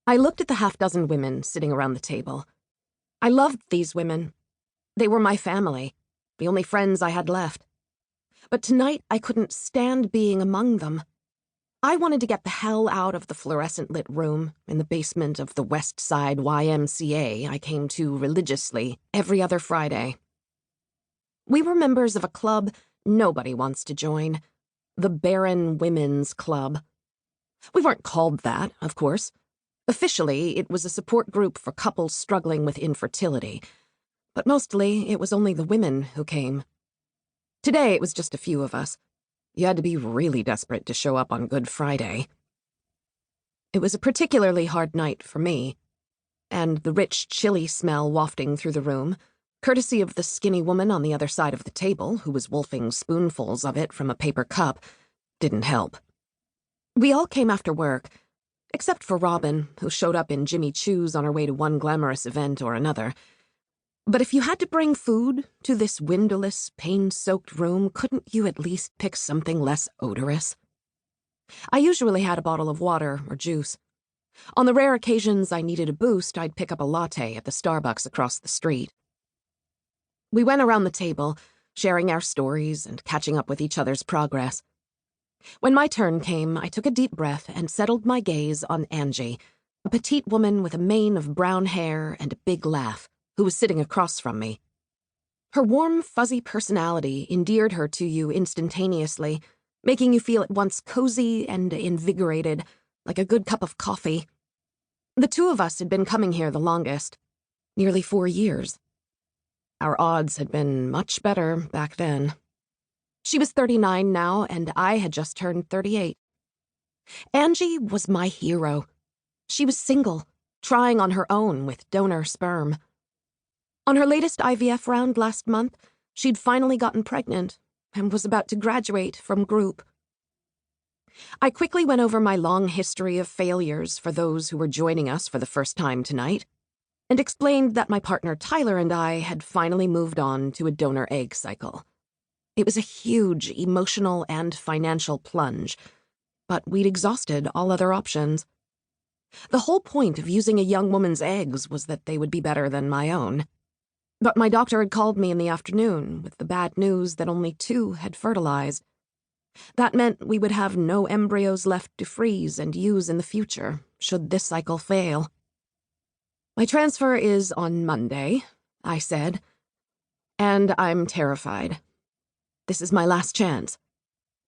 I looked at the half-dozen women sitting around the table. I loved these women. They were my family, the only friends I had left. But tonight I couldn't stand being among them. I wanted to get the hell out of the fluorescent-lit room in the basement of the West Side YMCA I came to religiously every other Friday. We were members of a club nobody wants to join, the Barren Women's Club. We weren't called that, of course. Officially, it was a support group for couples struggling with infertility, but mostly it was only the women who came. Today it was just a few of us. You had to be really desperate to show up on Good Friday. It was a particularly hard night for me, and the rich chili smell wafting through the room, courtesy of the skinny woman on the other side of the table who was wolfing spoonfuls of it from a paper cup, didn't help. We all came after work, except for Robin, who showed up in Jimmy Choo's on her way to one glamorous event or another. But if you had to bring food to this windowless, pain-soaked room, couldn't you at least pick something less odorous? I usually had a bottle of water or juice. On the rare occasions I needed a boost, I'd pick up a latte at the Starbucks across the street. We went around the table, sharing our stories and catching up with each other's progress. When my turn came, I took a deep breath and settled my gaze on Angie, a petite woman with a mane of brown hair and a big laugh, who was sitting across from me. Her warm, fuzzy personality endeared her to you instantaneously, making you feel at once cozy and invigorated, like a good cup of coffee. The two of us had been coming here the longest, nearly 4 years. Our odds had been much better back then. She was 39 now, and I had just turned 38. Angie was my hero. She was single, trying on her own with donor sperm. On her latest IVF round last month, she'd finally gotten pregnant and was about to graduate from group. I quickly went over my long history of failures for those who were joining us for the first time tonight, and explained that my partner Tyler and I had finally moved on to a donor egg cycle. It was a huge emotional and financial plunge, but we'd exhausted all other options. The whole point of using a young woman's eggs was that they would be better than my own. But my doctor had called me in the afternoon with the bad news that only 2 had fertilized. That meant we would have no embryos left to freeze and use in the future, should this cycle fail. My transfer is on Monday, I said, and I'm terrified. This is my last chance.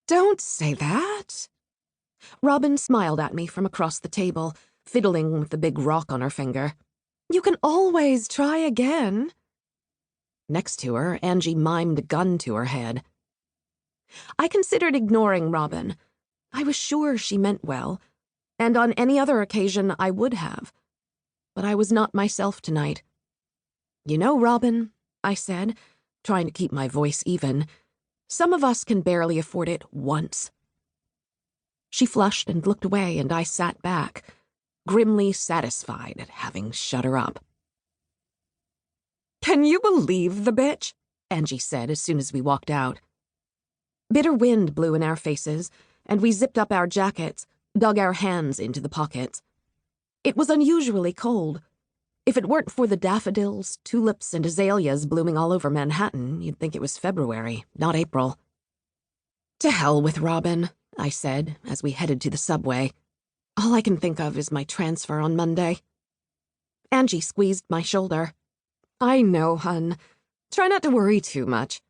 Don't say that. Robin smiled at me from across the table, fiddling with the big rock on her finger. You can always try again. Next to her, Angie mimed a gun to her head. I considered ignoring Robin. I was sure she meant well, and on any other occasion I would have. But I was not myself tonight. You know, Robin, I said, trying to keep my voice even, some of us can barely afford it once. She flushed and looked away, and I sat back, grimly satisfied at having shut her up. Can you believe the bitch? Angie said as soon as we walked out. Bitter wind blew in our faces, and we zipped up our jackets, dug our hands into the pockets. It was unusually cold. If it weren't for the daffodils, tulips, and azaleas blooming all over Manhattan, you'd think it was February, not April. To hell with Robin, I said as we headed to the subway. All I can think of is my transfer on Monday. Angie squeezed my shoulder. I know, hun. Try not to worry too much.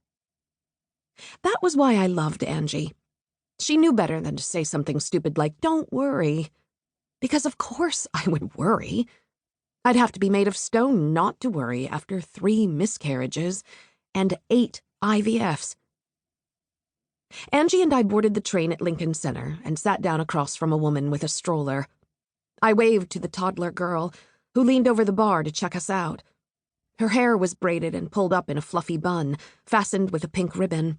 That was why I loved Angie. She knew better than to say something stupid like, don't worry. Because of course I would worry. I'd have to be made of stone not to worry after 3 miscarriages and 8 IVFs. Angie and I boarded the train at Lincoln Center and sat down across from a woman with a stroller. I waved to the toddler girl, who leaned over the bar to check us out. Her hair was braided and pulled up in a fluffy bun, fastened with a pink ribbon.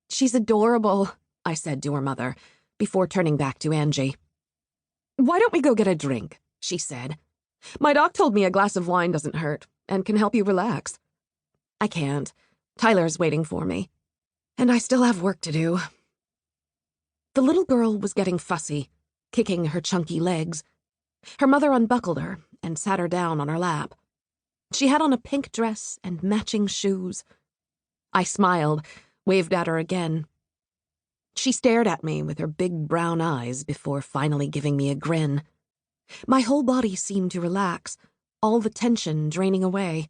She's adorable, I said to her mother, before turning back to Angie. Why don't we go get a drink? She said. My doc told me a glass of wine doesn't hurt and can help you relax. I can't. Tyler's waiting for me. And I still have work to do. The little girl was getting fussy, kicking her chunky legs. Her mother unbuckled her and sat her down on her lap. She had on a pink dress and matching shoes. I smiled, waved at her again. She stared at me with her big brown eyes before finally giving me a grin. My whole body seemed to relax, all the tension draining away.